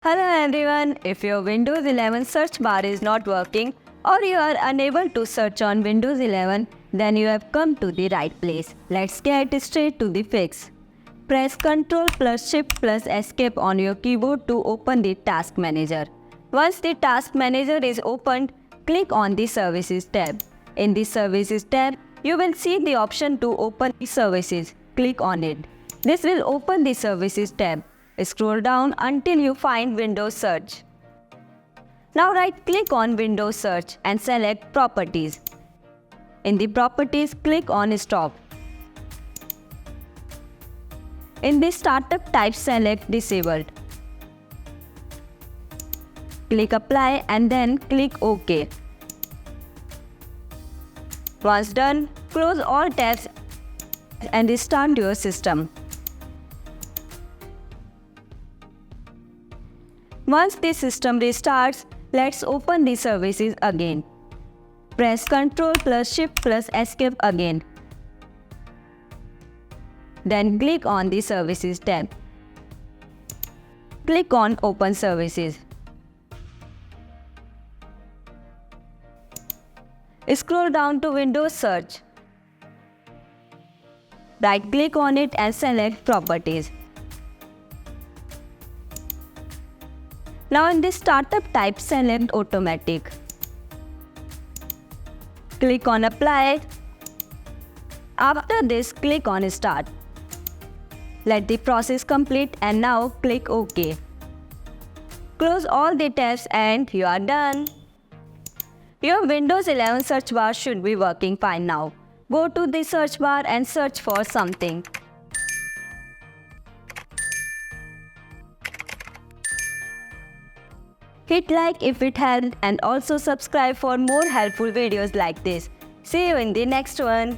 Hello everyone, if your Windows 11 search bar is not working or you are unable to search on Windows 11, then you have come to the right place. Let's get straight to the fix. Press Ctrl plus Shift plus Escape on your keyboard to open the Task Manager. Once the Task Manager is opened, click on the Services tab. In the Services tab, you will see the option to open the services. Click on it. This will open the Services tab. Scroll down until you find Windows Search. Now right-click on Windows Search and select Properties. In the Properties, click on Stop. In the Startup type, select Disabled. Click Apply and then click OK. Once done, close all tabs and restart your system. Once the system restarts, let's open the services again. Press Ctrl plus Shift plus Escape again. Then click on the Services tab. Click on Open Services. Scroll down to Windows Search. Right-click on it and select Properties. Now in the Startup type, select Automatic. Click on Apply. After this, click on Start. Let the process complete and now click OK. Close all the tabs and you are done. Your Windows 11 search bar should be working fine now. Go to the search bar and search for something. Hit like if it helped and also subscribe for more helpful videos like this. See you in the next one.